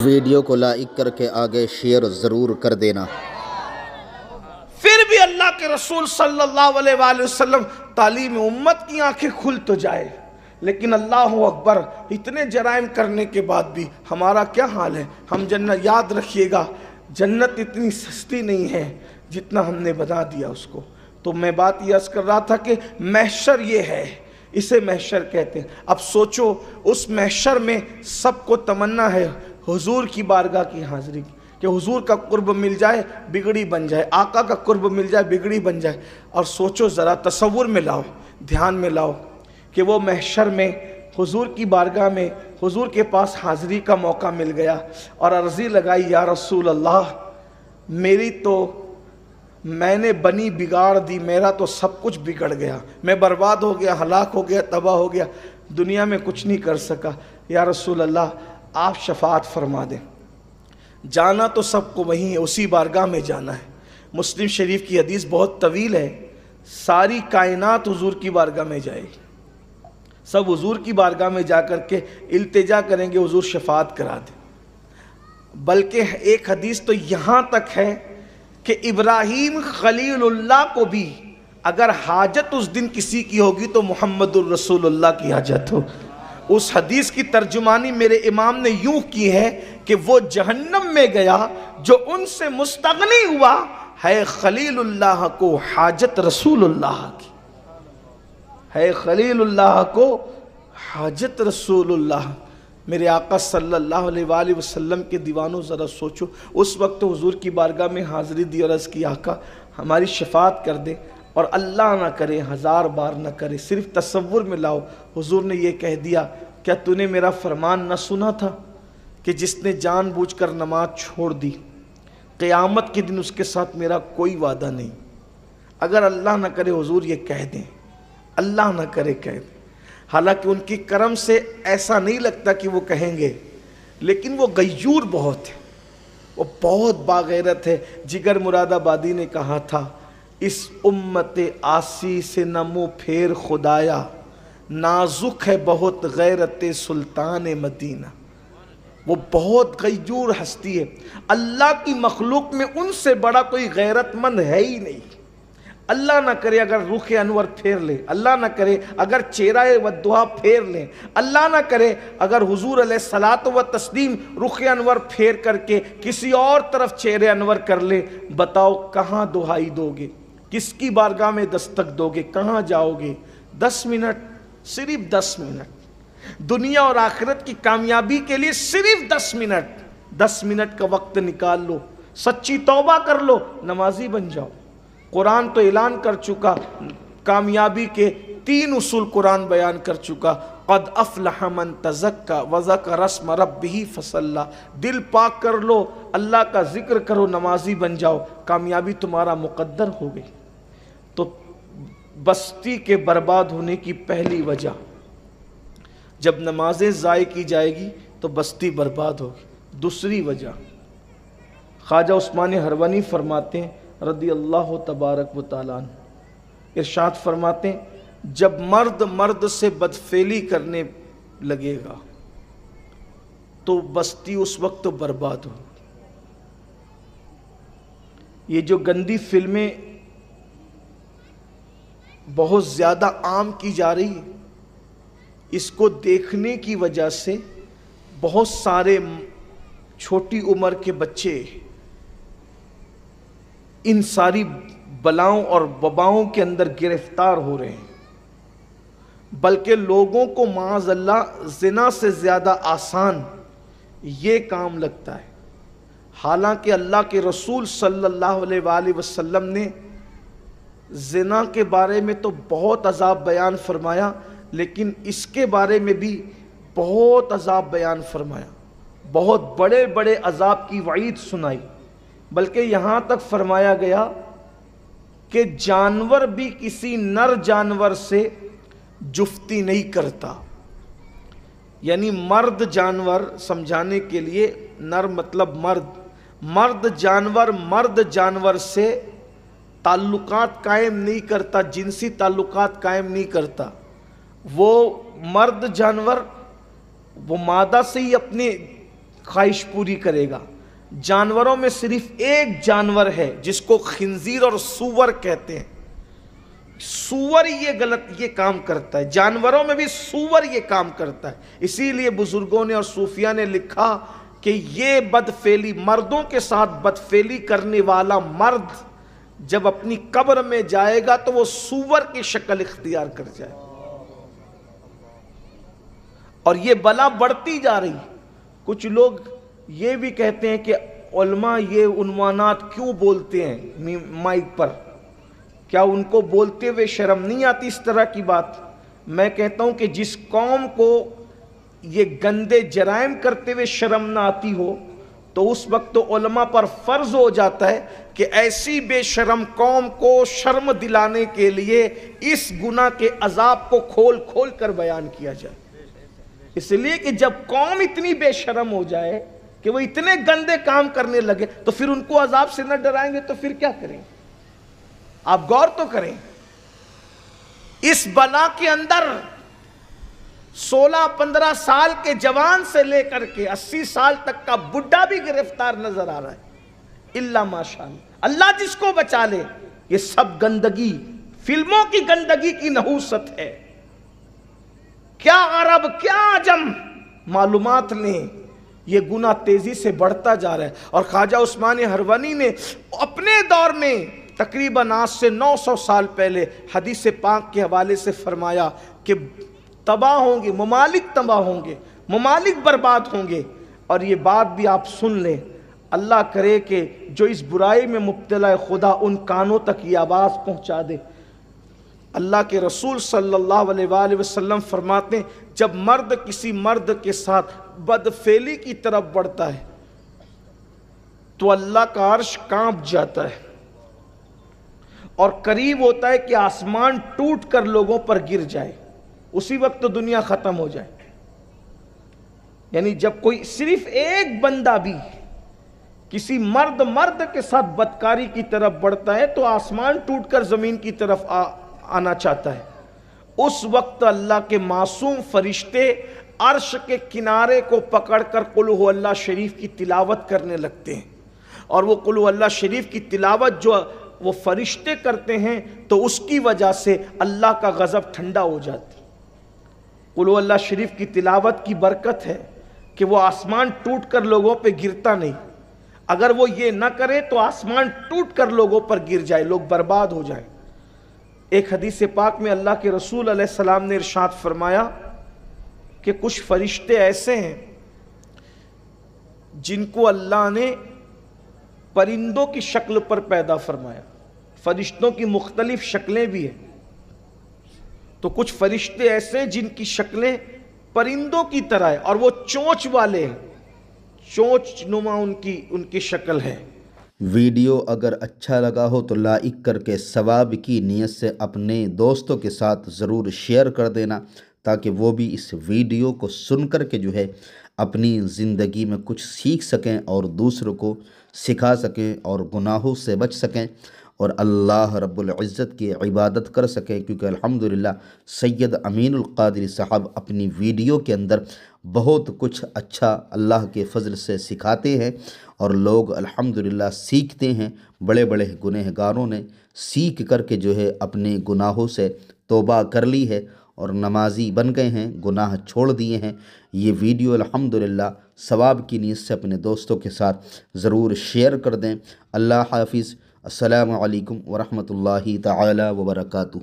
Video کو like کر کے آگے شیئر ضرور کر دینا۔ پھر بھی اللہ کے رسول صلی اللہ علیہ وآلہ وسلم تعلیم امت کی آنکھیں کھل تو جائے، لیکن اللہ اکبر اتنے جرائم کرنے کے بعد بھی ہمارا کیا حال ہے؟ ہم جنت، یاد رکھیے گا، جنت اتنی سستی نہیں ہے جتنا ہم نے بنا دیا اس کو۔ تو میں بات یہ عرض کر رہا تھا کہ محشر یہ ہے، اسے محشر کہتے ہیں۔ اب سوچو اس محشر میں سب کو تمنا ہے حضور کی بارگاہ کی حاضری کی، کہ حضور کا قرب مل جائے بگڑی بن جائے، آقا کا قرب مل جائے بگڑی بن جائے۔ اور سوچو ذرا، تصور میں لاؤ، دھیان میں لاؤ کہ وہ محشر میں حضور کی بارگاہ میں حضور کے پاس حاضری کا موقع مل گیا اور عرضی لگائی، یا رسول اللہ میری تو میں نے بنی بگاڑ دی، میرا تو سب کچھ بگڑ گیا، میں برباد ہو گیا، ہلاک ہو گیا، تباہ ہو گیا، دنیا میں کچھ نہیں کر سکا۔ یا رسول اللہ آپ شفاعت فرما دیں۔ جانا تو سب کو وہیں ہے، اسی بارگاہ میں جانا ہے۔ مسلم شریف کی حدیث بہت طویل ہے، ساری کائنات حضور کی بارگاہ میں جائے گی، سب حضور کی بارگاہ میں جا کر کے التجا کریں گے حضور شفاعت کرا دیں۔ بلکہ ایک حدیث تو یہاں تک ہے کہ ابراہیم خلیل اللہ کو بھی اگر حاجت اس دن کسی کی ہوگی تو محمد الرسول اللہ کی حاجت ہو۔ اس حدیث کی ترجمانی میرے امام نے یوں کی ہے کہ وہ جہنم میں گیا جو ان سے مستغنی ہوا ہے خلیل اللہ کو حاجت رسول اللہ کی، ہے خلیل اللہ کو حاجت رسول اللہ۔ میرے آقا صلی اللہ علیہ وآلہ وسلم کے دیوانوں ذرا سوچو، اس وقت حضور کی بارگاہ میں حاضری دی اور عرض کی آقا ہماری شفاعت کر دے، اور اللہ نہ کرے، ہزار بار نہ کرے، صرف تصور میں لاؤ حضور نے یہ کہہ دیا، کیا تو نے میرا فرمان نہ سنا تھا کہ جس نے جان بوجھ کر نماز چھوڑ دی قیامت کے دن اس کے ساتھ میرا کوئی وعدہ نہیں۔ اگر اللہ نہ کرے حضور یہ کہہ دیں، اللہ نہ کرے کہہ دیں، حالانکہ ان کی کرم سے ایسا نہیں لگتا کہ وہ کہیں گے، لیکن وہ غیور بہت ہے، وہ بہت باغیرت ہے۔ جگر مراد آبادی نے کہا تھا، اس امت آسی سے نہ منہ پھیر خدایا، نازک ہے بہت غیرت سلطان مدینہ۔ وہ بہت غیور ہستی ہے، اللہ کی مخلوق میں ان سے بڑا کوئی غیرت مند ہے ہی نہیں۔ اللہ نہ کرے اگر رخ انور پھیر لے، اللہ نہ کرے اگر چہرہ والضحیٰ پھیر لیں، اللہ نہ کرے اگر حضور علیہ الصلوۃ والتسلیم رخ انور پھیر کر کے کسی اور طرف چہرہ انور کر لے، بتاؤ کہاں دہائی دو گے؟ کس کی بارگاہ میں دستک دو گے؟ کہاں جاؤ گے؟ 10 منٹ، صرف 10 منٹ، دنیا اور آخرت کی کامیابی کے لیے صرف 10 منٹ کا وقت نکال لو، سچی توبہ کر لو، نمازی بن جاؤ۔ قرآن تو اعلان کر چکا، کامیابی کے 3 اصول قرآن بیان کر چکا، قد افلح من تزکا وذکر اسم ربہ فصلی۔ دل پاک کر لو، اللہ کا ذکر کرو، نمازی بن جاؤ، کامیابی تمہارا مقدر ہو گئی۔ تو بستی کے برباد ہونے کی پہلی وجہ، جب نمازیں ضائع کی جائے گی تو بستی برباد ہوگی۔ دوسری وجہ، خواجہ عثمان ہروانی فرماتے ہیں رضی اللہ تبارک و تعالیٰ عنہ، ارشاد فرماتے ہیں جب مرد سے بدفعلی کرنے لگے گا تو بستی اس وقت برباد ہو۔ یہ جو گندی فلمیں بہت زیادہ عام کی جا رہی ہے، اس کو دیکھنے کی وجہ سے بہت سارے چھوٹی عمر کے بچے ان ساری بلاؤں اور وباؤں کے اندر گرفتار ہو رہے ہیں، بلکہ لوگوں کو معاذ اللہ زنا سے زیادہ آسان یہ کام لگتا ہے۔ حالانکہ اللہ کے رسول صلی اللہ علیہ وآلہ وسلم نے زنا کے بارے میں تو بہت عذاب بیان فرمایا، لیکن اس کے بارے میں بھی بہت عذاب بیان فرمایا، بہت بڑے بڑے عذاب کی وعید سنائی، بلکہ یہاں تک فرمایا گیا کہ جانور بھی کسی نر جانور سے جفتی نہیں کرتا۔ یعنی مرد جانور، سمجھانے کے لیے نر مطلب مرد جانور سے تعلقات قائم نہیں کرتا، جنسی تعلقات قائم نہیں کرتا۔ وہ مرد جانور وہ مادہ سے ہی اپنے خواہش پوری کرے گا۔ جانوروں میں صرف ایک جانور ہے جس کو خنزیر اور سور کہتے ہیں، سور یہ کام کرتا ہے، جانوروں میں بھی سور یہ کام کرتا ہے۔ اسی لیے بزرگوں نے اور صوفیاء نے لکھا کہ یہ بدفعلی، مردوں کے ساتھ بدفعلی کرنے والا مرد جب اپنی قبر میں جائے گا تو وہ سور کی شکل اختیار کر جائے، اور یہ بلا بڑھتی جا رہی۔ کچھ لوگ یہ بھی کہتے ہیں کہ علماء یہ عنوانات کیوں بولتے ہیں مائک پر، کیا ان کو بولتے ہوئے شرم نہیں آتی اس طرح کی بات؟ میں کہتا ہوں کہ جس قوم کو یہ گندے جرائم کرتے ہوئے شرم نہ آتی ہو تو اس وقت تو علماء پر فرض ہو جاتا ہے کہ ایسی بے شرم قوم کو شرم دلانے کے لیے اس گناہ کے عذاب کو کھول کھول کر بیان کیا جائے۔ اس لیے کہ جب قوم اتنی بے شرم ہو جائے کہ وہ اتنے گندے کام کرنے لگے تو پھر ان کو عذاب سے نہ ڈرائیں گے تو پھر کیا کریں؟ آپ غور تو کریں، اس بلا کے اندر 16-15 سال کے جوان سے لے کر کے 80 سال تک کا بڈھا بھی گرفتار نظر آ رہا ہے، الا ماشاءاللہ، اللہ جس کو بچا لے۔ یہ سب گندگی، فلموں کی گندگی کی نحوست ہے۔ کیا عرب کیا عجم معلومات لیں، یہ گناہ تیزی سے بڑھتا جا رہا ہے۔ اور خواجہ عثمان ہروانی نے اپنے دور میں تقریباً آج سے 900 سال پہلے حدیث پاک کے حوالے سے فرمایا کہ تباہ ہوں گے، ممالک تباہ ہوں گے، ممالک برباد ہوں گے۔ اور یہ بات بھی آپ سن لیں، اللہ کرے کہ جو اس برائی میں مبتلا خدا ان کانوں تک یہ آواز پہنچا دے۔ اللہ کے رسول صلی اللہ علیہ وآلہ وسلم فرماتے ہیں جب مرد کسی مرد کے ساتھ بدفعلی کی طرف بڑھتا ہے تو اللہ کا عرش کانپ جاتا ہے، اور قریب ہوتا ہے کہ آسمان ٹوٹ کر لوگوں پر گر جائے، اسی وقت تو دنیا ختم ہو جائے۔ یعنی جب کوئی صرف ایک بندہ بھی کسی مرد کے ساتھ بدکاری کی طرف بڑھتا ہے تو آسمان ٹوٹ کر زمین کی طرف آنا چاہتا ہے، اس وقت اللہ کے معصوم فرشتے عرش کے کنارے کو پکڑ کر قل ہو اللہ شریف کی تلاوت کرنے لگتے ہیں، اور وہ قل ہو اللہ شریف کی تلاوت جو وہ فرشتے کرتے ہیں تو اس کی وجہ سے اللہ کا غضب ٹھنڈا ہو جاتی۔ قل ہو اللہ شریف کی تلاوت کی برکت ہے کہ وہ آسمان ٹوٹ کر لوگوں پہ گرتا نہیں، اگر وہ یہ نہ کرے تو آسمان ٹوٹ کر لوگوں پر گر جائے، لوگ برباد ہو جائیں۔ ایک حدیث پاک میں اللہ کے رسول علیہ السلام نے ارشاد فرمایا کہ کچھ فرشتے ایسے ہیں جن کو اللہ نے پرندوں کی شکل پر پیدا فرمایا۔ فرشتوں کی مختلف شکلیں بھی ہیں، تو کچھ فرشتے ایسے ہیں جن کی شکلیں پرندوں کی طرح ہے، اور وہ چونچ والے ہیں، چونچ نما ان کی شکل ہے۔ ویڈیو اگر اچھا لگا ہو تو لائک کر کے ثواب کی نیت سے اپنے دوستوں کے ساتھ ضرور شیئر کر دینا، تاکہ وہ بھی اس ویڈیو کو سن کر کے جو ہے اپنی زندگی میں کچھ سیکھ سکیں اور دوسروں کو سکھا سکیں اور گناہوں سے بچ سکیں اور اللہ رب العزت کی عبادت کر سکیں، کیونکہ الحمدللہ سید امین القادری صاحب اپنی ویڈیو کے اندر بہت کچھ اچھا اللہ کے فضل سے سکھاتے ہیں، اور لوگ الحمدللہ سیکھتے ہیں۔ بڑے بڑے گنہگاروں نے سیکھ کر کے جو ہے اپنے گناہوں سے توبہ کر لی ہے اور نمازی بن گئے ہیں، گناہ چھوڑ دیے ہیں۔ یہ ویڈیو الحمدللہ ثواب کی نیت سے اپنے دوستوں کے ساتھ ضرور شیئر کر دیں۔ اللہ حافظ۔ السلام علیکم ورحمۃ اللہ تعالی وبرکاتہ۔